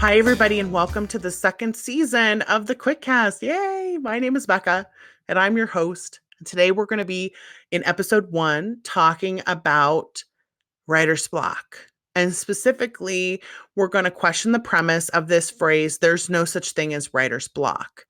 Hi, everybody, and welcome to the second season of the QuitCast. Yay! My name is Becca, and I'm your host. And today we're going to be in episode 1 talking about writer's block. And specifically, we're going to question the premise of this phrase, there's no such thing as writer's block.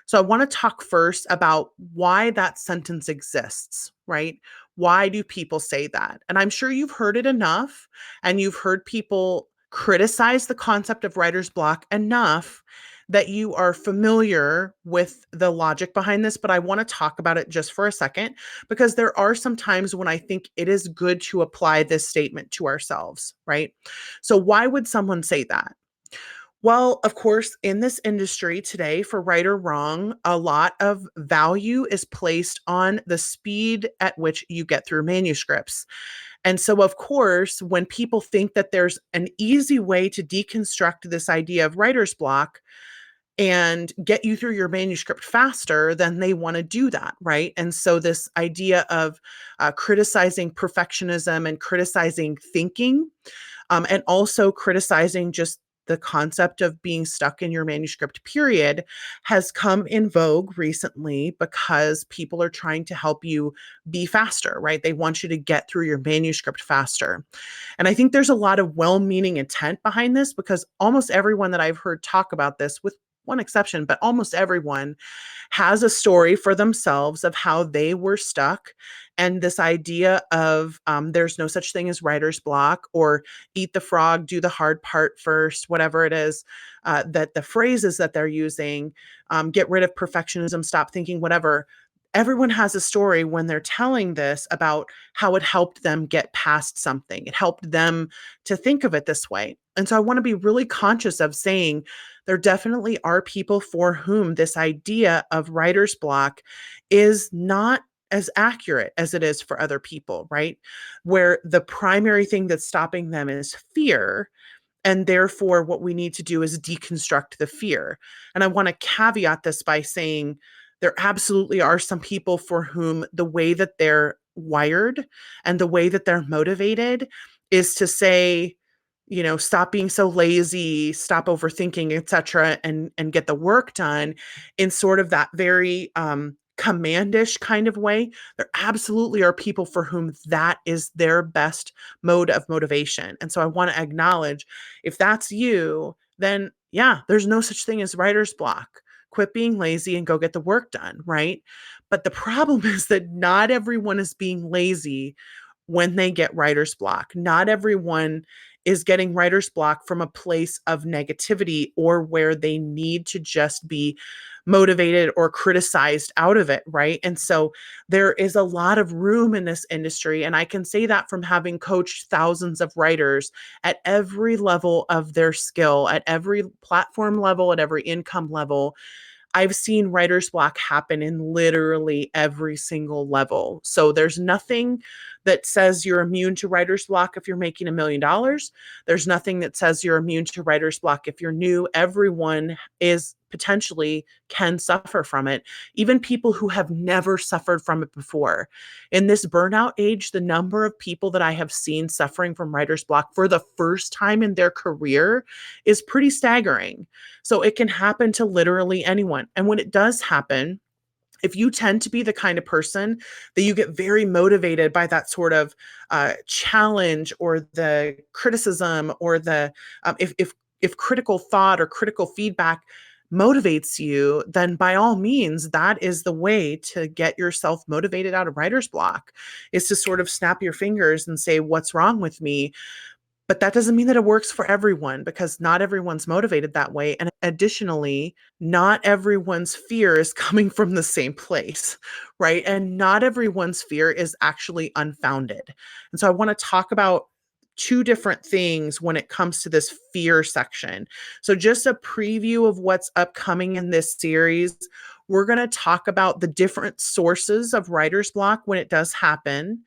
So I want to talk first about why that sentence exists, right? Why do people say that? And I'm sure you've heard it enough, and you've heard people criticize the concept of writer's block enough that you are familiar with the logic behind this, but I want to talk about it just for a second because there are some times when I think it is good to apply this statement to ourselves, right? So why would someone say that? Well, of course, in this industry today, for right or wrong, a lot of value is placed on the speed at which you get through manuscripts. And so, of course, when people think that there's an easy way to deconstruct this idea of writer's block and get you through your manuscript faster, then they want to do that, right? And so, this idea of criticizing perfectionism and criticizing thinking and also criticizing just the concept of being stuck in your manuscript period has come in vogue recently because people are trying to help you be faster, right? They want you to get through your manuscript faster. And I think there's a lot of well-meaning intent behind this because almost everyone that I've heard talk about this, with one exception, but almost everyone has a story for themselves of how they were stuck. And this idea of there's no such thing as writer's block or eat the frog, do the hard part first, whatever it is, that the phrases that they're using, get rid of perfectionism, stop thinking, whatever. Everyone has a story when they're telling this about how it helped them get past something. It helped them to think of it this way. And so I want to be really conscious of saying there definitely are people for whom this idea of writer's block is not as accurate as it is for other people, right? Where the primary thing that's stopping them is fear. And therefore, what we need to do is deconstruct the fear. And I want to caveat this by saying there absolutely are some people for whom the way that they're wired and the way that they're motivated is to say, stop being so lazy, stop overthinking, etc., and get the work done in sort of that very commandish kind of way. There absolutely are people for whom that is their best mode of motivation. And so I want to acknowledge if that's you, then yeah, there's no such thing as writer's block. Quit being lazy and go get the work done, right? But the problem is that not everyone is being lazy when they get writer's block. Not everyone is getting writer's block from a place of negativity or where they need to just be motivated or criticized out of it, right? And so there is a lot of room in this industry. And I can say that from having coached thousands of writers at every level of their skill, at every platform level, at every income level. I've seen writer's block happen in literally every single level. So there's nothing that says you're immune to writer's block if you're making $1 million. There's nothing that says you're immune to writer's block if you're new. Everyone is potentially can suffer from it, even people who have never suffered from it before. In this burnout age, the number of people that I have seen suffering from writer's block for the first time in their career is pretty staggering. So it can happen to literally anyone. And when it does happen, if you tend to be the kind of person that you get very motivated by that sort of challenge or the criticism or the if critical thought or critical feedback motivates you, then by all means, that is the way to get yourself motivated out of writer's block, is to sort of snap your fingers and say, what's wrong with me? But that doesn't mean that it works for everyone because not everyone's motivated that way. And additionally, not everyone's fear is coming from the same place, right? And not everyone's fear is actually unfounded. And so I want to talk about two different things when it comes to this fear section. So just a preview of what's upcoming in this series. We're going to talk about the different sources of writer's block when it does happen.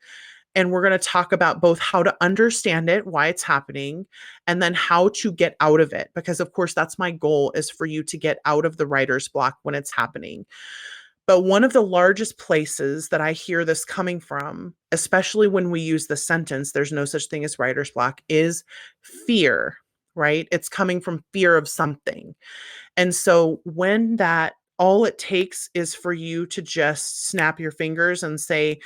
And we're going to talk about both how to understand it, why it's happening, and then how to get out of it. Because, of course, that's my goal, is for you to get out of the writer's block when it's happening. But one of the largest places that I hear this coming from, especially when we use the sentence, there's no such thing as writer's block, is fear. right? It's coming from fear of something. And so when that all it takes is for you to just snap your fingers and say,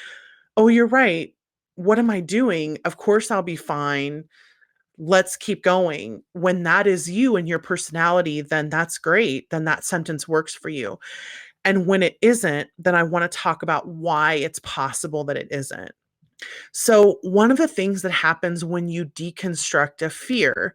"Oh, you're right. What am I doing? Of course I'll be fine. Let's keep going." When that is you and your personality, then that's great. Then that sentence works for you. And when it isn't, then I want to talk about why it's possible that it isn't. So, one of the things that happens when you deconstruct a fear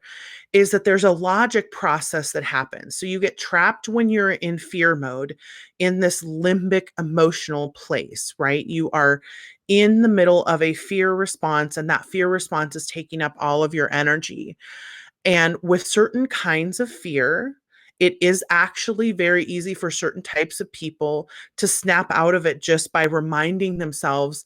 is that there's a logic process that happens. So, you get trapped when you're in fear mode in this limbic emotional place, right? You are in the middle of a fear response, and that fear response is taking up all of your energy. And with certain kinds of fear, it is actually very easy for certain types of people to snap out of it just by reminding themselves,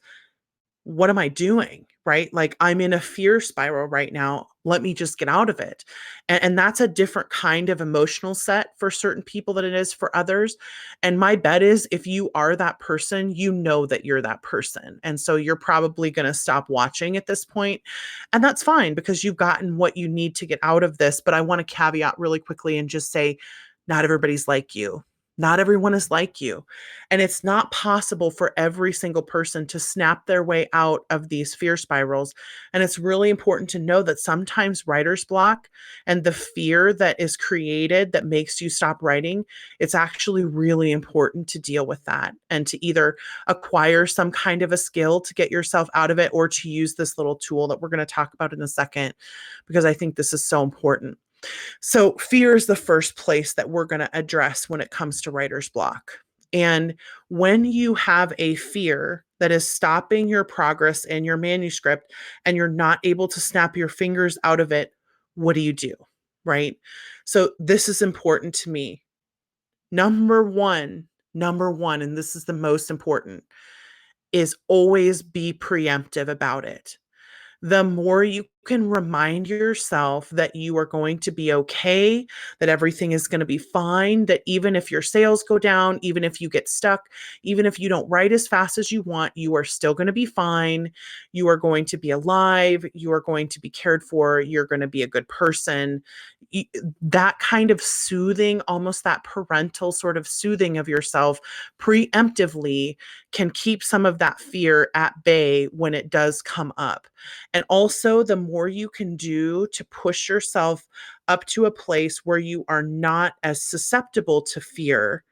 what am I doing? Right? Like, I'm in a fear spiral right now. Let me just get out of it. And that's a different kind of emotional set for certain people than it is for others. And my bet is if you are that person, you know that you're that person. And so you're probably going to stop watching at this point. And that's fine because you've gotten what you need to get out of this. But I want to caveat really quickly and just say, not everybody's like you. Not everyone is like you. And it's not possible for every single person to snap their way out of these fear spirals. And it's really important to know that sometimes writer's block and the fear that is created that makes you stop writing, it's actually really important to deal with that and to either acquire some kind of a skill to get yourself out of it or to use this little tool that we're going to talk about in a second, because I think this is so important. So, fear is the first place that we're going to address when it comes to writer's block. And when you have a fear that is stopping your progress in your manuscript and you're not able to snap your fingers out of it, what do you do? Right? So, this is important to me. Number one, and this is the most important, is always be preemptive about it. The more you can remind yourself that you are going to be okay, that everything is going to be fine, that even if your sales go down, even if you get stuck, even if you don't write as fast as you want, you are still going to be fine. You are going to be alive. You are going to be cared for. You're going to be a good person. That kind of soothing, almost that parental sort of soothing of yourself preemptively can keep some of that fear at bay when it does come up. And also, the more you can do to push yourself up to a place where you are not as susceptible to fear.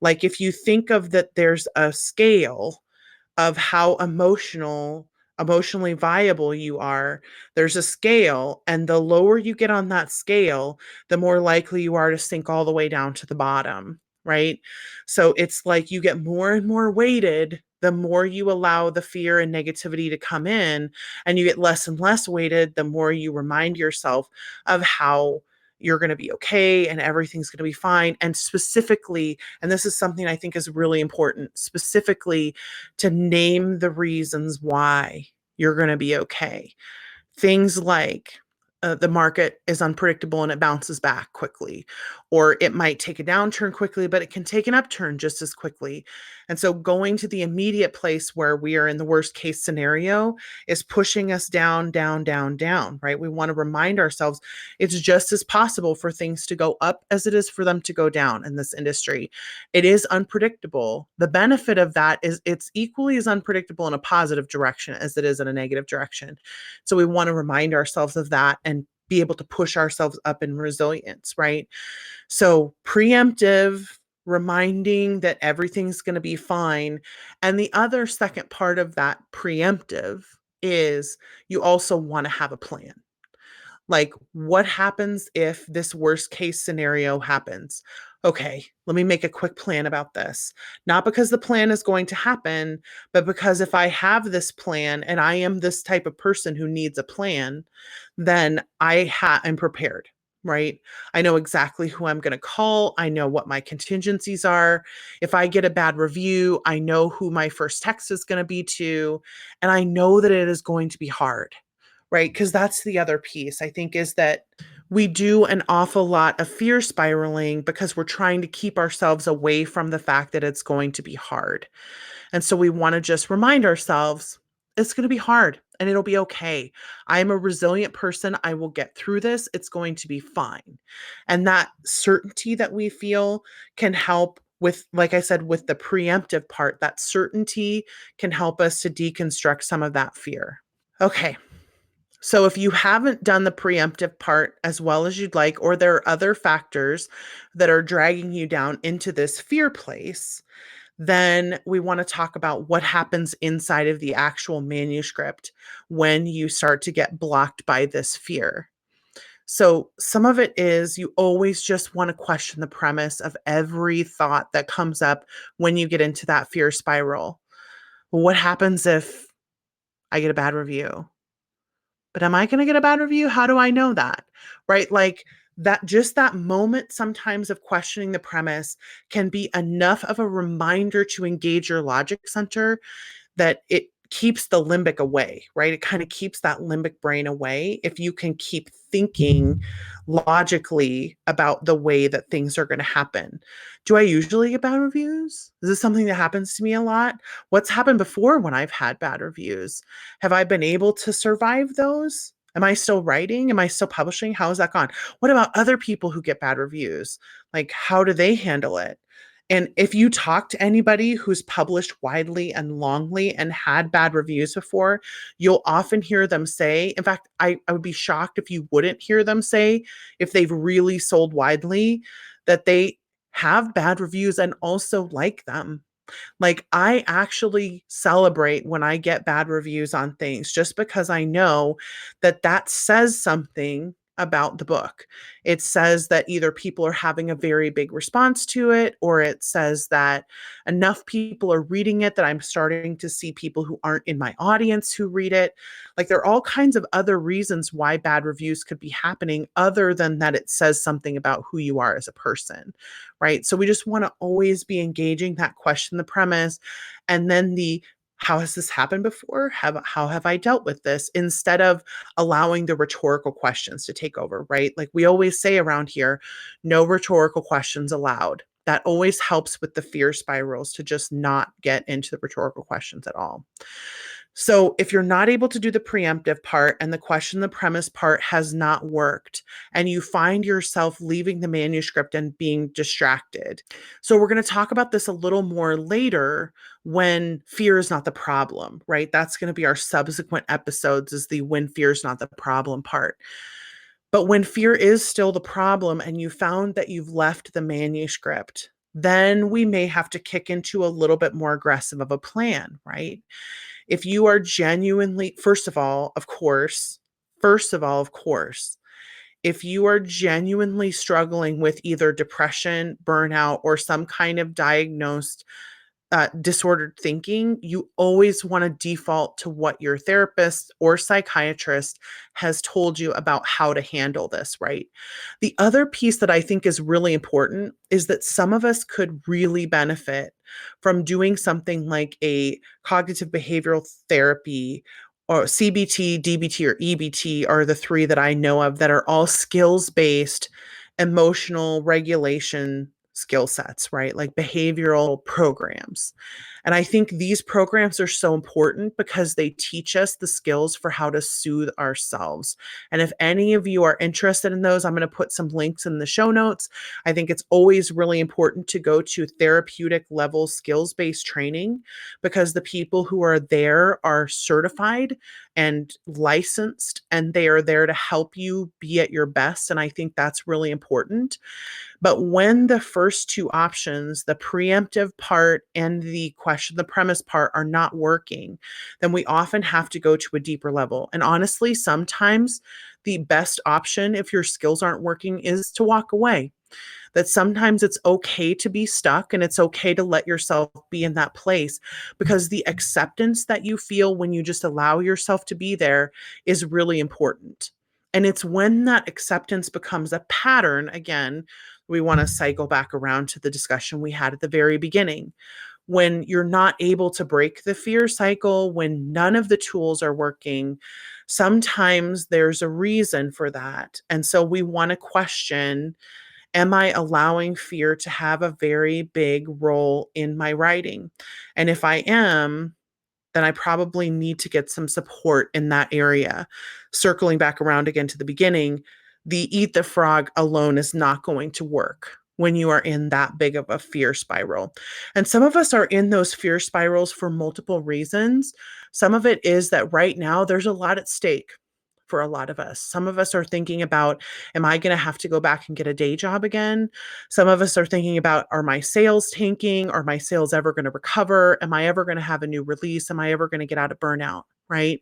Like, if you think of that, there's a scale of how emotionally viable you are. There's a scale, and the lower you get on that scale, the more likely you are to sink all the way down to the bottom, right? So it's like you get more and more weighted the more you allow the fear and negativity to come in, and you get less and less weighted the more you remind yourself of how you're going to be okay and everything's going to be fine. And specifically, and this is something I think is really important, specifically to name the reasons why you're going to be okay. Things like the market is unpredictable and it bounces back quickly, or it might take a downturn quickly, but it can take an upturn just as quickly. And so, going to the immediate place where we are in the worst case scenario is pushing us down, down, down, down, right? We want to remind ourselves it's just as possible for things to go up as it is for them to go down in this industry. It is unpredictable. The benefit of that is it's equally as unpredictable in a positive direction as it is in a negative direction. So we want to remind ourselves of that and be able to push ourselves up in resilience, right? So preemptive, reminding that everything's going to be fine. And the other second part of that preemptive is you also want to have a plan. Like, what happens if this worst case scenario happens? Okay, let me make a quick plan about this. Not because the plan is going to happen, but because if I have this plan and I am this type of person who needs a plan, then I'm prepared, right? I know exactly who I'm going to call. I know what my contingencies are. If I get a bad review, I know who my first text is going to be to, and I know that it is going to be hard, right? Because that's the other piece, I think, is that we do an awful lot of fear spiraling because we're trying to keep ourselves away from the fact that it's going to be hard. And so we want to just remind ourselves it's going to be hard. and it'll be okay. I'm a resilient person. I will get through this. It's going to be fine. And that certainty that we feel can help with, like I said, with the preemptive part, that certainty can help us to deconstruct some of that fear. Okay. So if you haven't done the preemptive part as well as you'd like, or there are other factors that are dragging you down into this fear place, then we want to talk about what happens inside of the actual manuscript when you start to get blocked by this fear. So, some of it is you always just want to question the premise of every thought that comes up when you get into that fear spiral. What happens if I get a bad review? But am I going to get a bad review? How do I know that? Right? Like that, just that moment sometimes of questioning the premise can be enough of a reminder to engage your logic center that it keeps the limbic away, right? It kind of keeps that limbic brain away if you can keep thinking logically about the way that things are going to happen. Do I usually get bad reviews? Is this something that happens to me a lot? What's happened before when I've had bad reviews? Have I been able to survive those? Am I still writing? Am I still publishing? How has that gone? What about other people who get bad reviews? Like, how do they handle it? And if you talk to anybody who's published widely and longly and had bad reviews before, you'll often hear them say, in fact, I would be shocked if you wouldn't hear them say, if they've really sold widely, that they have bad reviews and also like them. Like, I actually celebrate when I get bad reviews on things just because I know that that says something about the book. It says that either people are having a very big response to it, or it says that enough people are reading it that I'm starting to see people who aren't in my audience who read it. Like, there are all kinds of other reasons why bad reviews could be happening other than that it says something about who you are as a person, right? So we just want to always be engaging that question, the premise, and then the how has this happened before? How have I dealt with this? Instead of allowing the rhetorical questions to take over, right? Like we always say around here, no rhetorical questions allowed. That always helps with the fear spirals to just not get into the rhetorical questions at all. So, if you're not able to do the preemptive part and the question, the premise part has not worked, and you find yourself leaving the manuscript and being distracted. So, we're going to talk about this a little more later when fear is not the problem, right? That's going to be our subsequent episodes, is the when fear is not the problem part. But when fear is still the problem and you found that you've left the manuscript, then we may have to kick into a little bit more aggressive of a plan, right? If you are genuinely, of course, if you are genuinely struggling with either depression, burnout, or some kind of diagnosed disordered thinking, you always want to default to what your therapist or psychiatrist has told you about how to handle this, right? The other piece that I think is really important is that some of us could really benefit from doing something like a cognitive behavioral therapy, or CBT, DBT, or EBT are the three that I know of that are all skills based emotional regulation skill sets, right? Like behavioral programs. And I think these programs are so important because they teach us the skills for how to soothe ourselves. And if any of you are interested in those, I'm going to put some links in the show notes. I think it's always really important to go to therapeutic level skills based training because the people who are there are certified and licensed and they are there to help you be at your best. And I think that's really important. But when the first two options, the preemptive part and the question, the premise part, are not working, then we often have to go to a deeper level. And honestly, sometimes the best option, if your skills aren't working, is to walk away. That sometimes it's okay to be stuck and it's okay to let yourself be in that place because the acceptance that you feel when you just allow yourself to be there is really important. And it's when that acceptance becomes a pattern, again, we want to cycle back around to the discussion we had at the very beginning. When you're not able to break the fear cycle, when none of the tools are working, sometimes there's a reason for that. And so we want to question, am I allowing fear to have a very big role in my writing? And if I am, then I probably need to get some support in that area. Circling back around again to the beginning, the eat the frog alone is not going to work when you are in that big of a fear spiral. And some of us are in those fear spirals for multiple reasons. Some of it is that right now there's a lot at stake for a lot of us. Some of us are thinking about, am I going to have to go back and get a day job again? Some of us are thinking about, are my sales tanking? Are my sales ever going to recover? Am I ever going to have a new release? Am I ever going to get out of burnout? Right?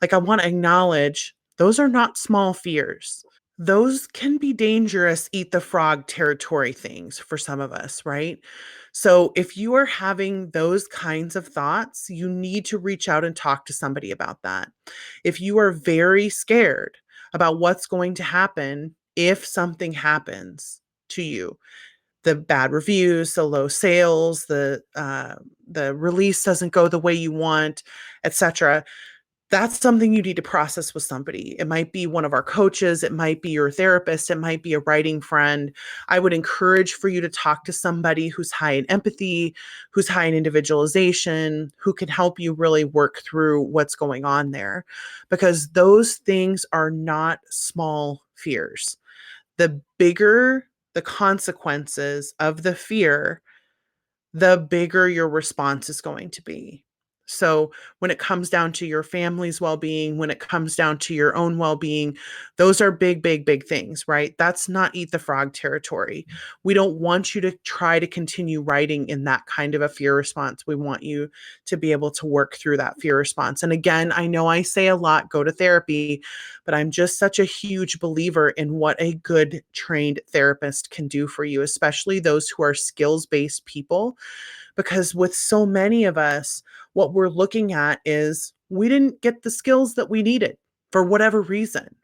Like, I want to acknowledge those are not small fears. Those can be dangerous, eat the frog territory things for some of us, right? So, if you are having those kinds of thoughts, you need to reach out and talk to somebody about that. If you are very scared about what's going to happen if something happens to you, the bad reviews, the low sales, the release doesn't go the way you want, etc., that's something you need to process with somebody. It might be one of our coaches, it might be your therapist, it might be a writing friend. I would encourage for you to talk to somebody who's high in empathy, who's high in individualization, who can help you really work through what's going on there, because those things are not small fears. The bigger the consequences of the fear, the bigger your response is going to be. So, when it comes down to your family's well being, when it comes down to your own well being, those are big, big, big things, right? That's not eat the frog territory. We don't want you to try to continue writing in that kind of a fear response. We want you to be able to work through that fear response. And again, I know I say a lot, go to therapy, but I'm just such a huge believer in what a good trained therapist can do for you, especially those who are skills based people. Because with so many of us, what we're looking at is we didn't get the skills that we needed for whatever reason.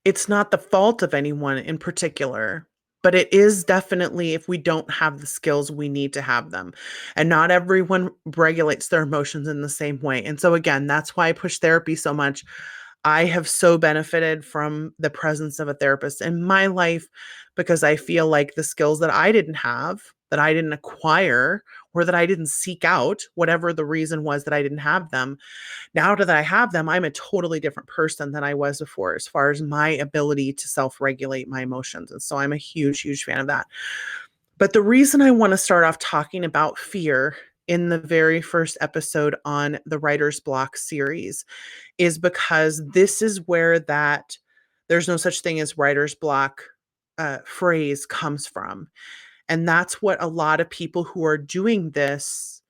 It's not the fault of anyone in particular, but it is definitely if we don't have the skills, we need to have them. And not everyone regulates their emotions in the same way. And so, again, that's why I push therapy so much. I have so benefited from the presence of a therapist in my life because I feel like the skills that I didn't have, that I didn't acquire, or that I didn't seek out, whatever the reason was that I didn't have them, now that I have them, I'm a totally different person than I was before as far as my ability to self regulate my emotions. And so I'm a huge, huge fan of that. But the reason I want to start off talking about fear in the very first episode on the Writer's Block series is because this is where that there's no such thing as writer's block phrase comes from. And that's what a lot of people who are doing this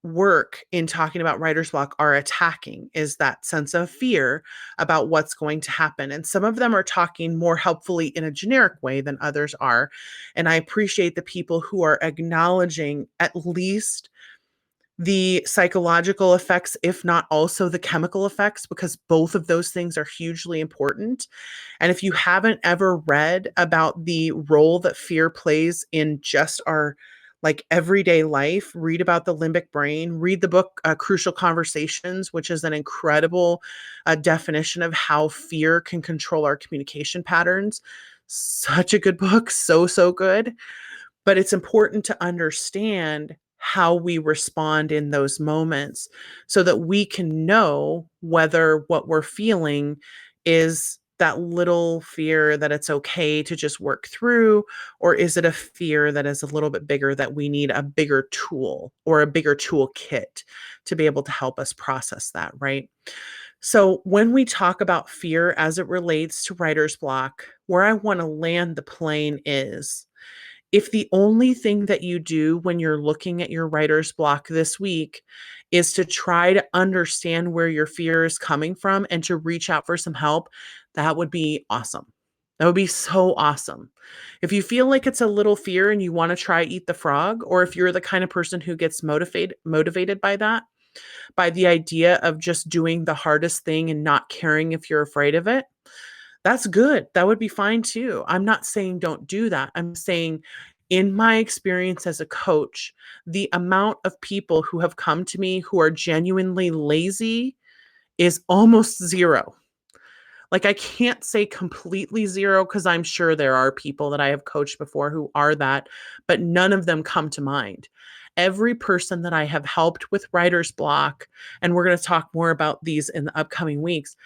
work in talking about writer's block are attacking, is that sense of fear about what's going to happen. And some of them are talking more helpfully in a generic way than others are. And I appreciate the people who are acknowledging at least the psychological effects, if not also the chemical effects, because both of those things are hugely important. And if you haven't ever read about the role that fear plays in just our like everyday life, read about the limbic brain, read the book Crucial Conversations, which is an incredible definition of how fear can control our communication patterns. Such a good book, so, so good. But it's important to understand how we respond in those moments so that we can know whether what we're feeling is that little fear that it's okay to just work through, or is it a fear that is a little bit bigger that we need a bigger tool or a bigger toolkit to be able to help us process that, right? So, when we talk about fear as it relates to writer's block, where I want to land the plane is if the only thing that you do when you're looking at your writer's block this week is to try to understand where your fear is coming from and to reach out for some help, that would be awesome. That would be so awesome. If you feel like it's a little fear and you want to try eat the frog, or if you're the kind of person who gets motivated by that, by the idea of just doing the hardest thing and not caring if you're afraid of it, that's good. That would be fine too. I'm not saying don't do that. I'm saying, in my experience as a coach, the amount of people who have come to me who are genuinely lazy is almost zero. Like, I can't say completely zero because I'm sure there are people that I have coached before who are that, but none of them come to mind. Every person that I have helped with writer's block, and we're going to talk more about these in the upcoming weeks,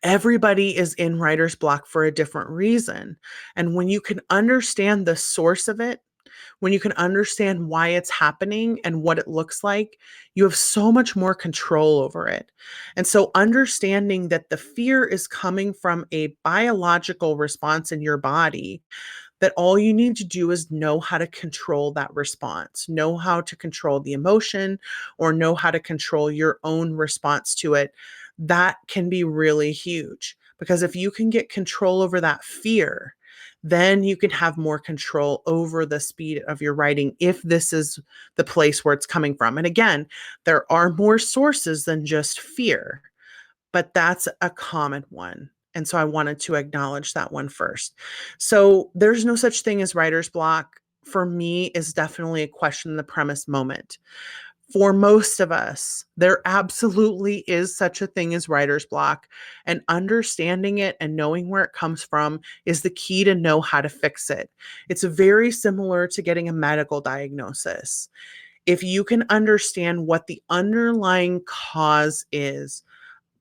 everybody is in writer's block for a different reason. And when you can understand the source of it, when you can understand why it's happening and what it looks like, you have so much more control over it. And so, understanding that the fear is coming from a biological response in your body, that all you need to do is know how to control that response, know how to control the emotion, or know how to control your own response to it. That can be really huge because if you can get control over that fear, then you can have more control over the speed of your writing if this is the place where it's coming from. And again, there are more sources than just fear, but that's a common one. And so I wanted to acknowledge that one first. So there's no such thing as writer's block. For me, is definitely a question the premise moment. For most of us, there absolutely is such a thing as writer's block, and understanding it and knowing where it comes from is the key to know how to fix it. It's very similar to getting a medical diagnosis. If you can understand what the underlying cause is,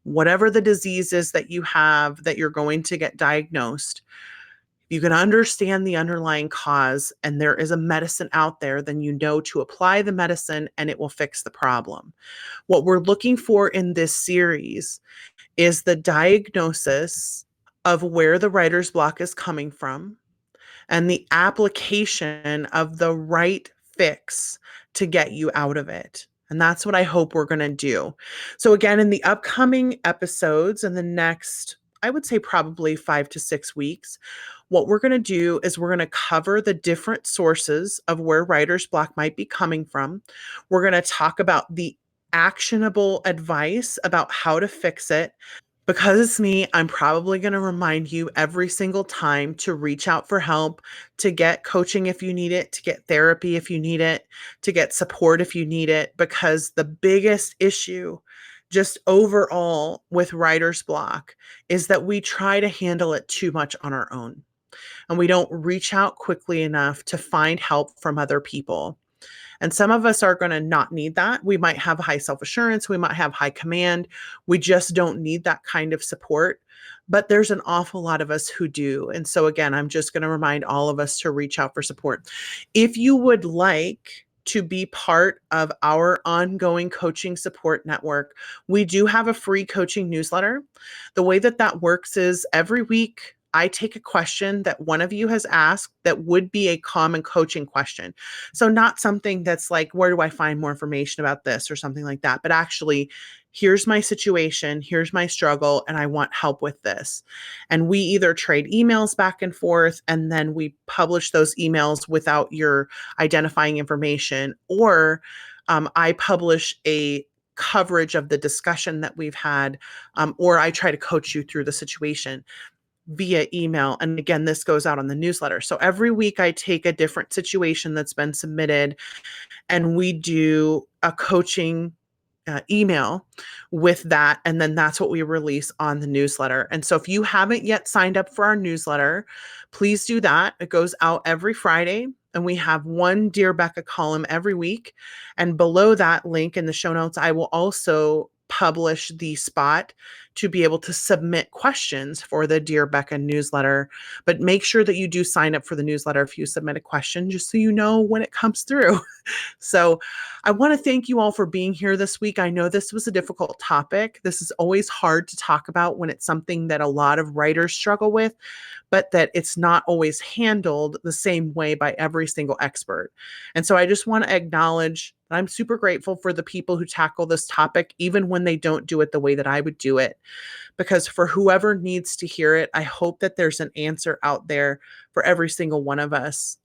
whatever the disease is that you have that you're going to get diagnosed, you can understand the underlying cause and there is a medicine out there, then you know to apply the medicine and it will fix the problem. What we're looking for in this series is the diagnosis of where the writer's block is coming from and the application of the right fix to get you out of it. And that's what I hope we're going to do. So, again, in the upcoming episodes in the next, I would say probably 5 to 6 weeks, what we're going to do is we're going to cover the different sources of where writer's block might be coming from. We're going to talk about the actionable advice about how to fix it. Because it's me, I'm probably going to remind you every single time to reach out for help, to get coaching if you need it, to get therapy if you need it, to get support if you need it, because the biggest issue just overall with writer's block is that we try to handle it too much on our own and we don't reach out quickly enough to find help from other people. And some of us are going to not need that. We might have high self assurance. We might have high command. We just don't need that kind of support. But there's an awful lot of us who do. And so, again, I'm just going to remind all of us to reach out for support. If you would like to be part of our ongoing coaching support network, we do have a free coaching newsletter. The way that that works is every week, I take a question that one of you has asked that would be a common coaching question. So, not something that's like, where do I find more information about this or something like that, but actually, here's my situation, here's my struggle, and I want help with this. And we either trade emails back and forth, and then we publish those emails without your identifying information, or I publish a coverage of the discussion that we've had, or I try to coach you through the situation via email. And again, this goes out on the newsletter. So every week I take a different situation that's been submitted and we do a coaching email with that. And then that's what we release on the newsletter. And so if you haven't yet signed up for our newsletter, please do that. It goes out every Friday. And we have one Dear Becca column every week. And below that link in the show notes, I will also publish the spot to be able to submit questions for the Dear Becca newsletter. But make sure that you do sign up for the newsletter if you submit a question, just so you know when it comes through. So I want to thank you all for being here this week. I know this was a difficult topic. This is always hard to talk about when it's something that a lot of writers struggle with, but that it's not always handled the same way by every single expert. And so I just want to acknowledge that I'm super grateful for the people who tackle this topic, even when they don't do it the way that I would do it. Because for whoever needs to hear it, I hope that there's an answer out there for every single one of us,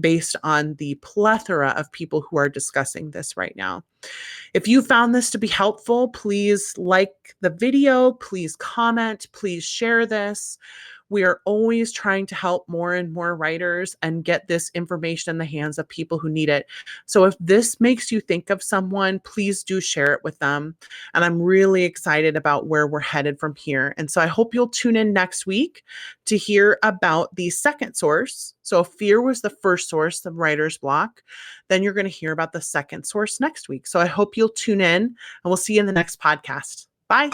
based on the plethora of people who are discussing this right now. If you found this to be helpful, please like the video, please comment, please share this. We are always trying to help more and more writers and get this information in the hands of people who need it. So if this makes you think of someone, please do share it with them. And I'm really excited about where we're headed from here. And so I hope you'll tune in next week to hear about the second source. So if fear was the first source of writer's block, then you're going to hear about the second source next week. So I hope you'll tune in, and we'll see you in the next podcast. Bye.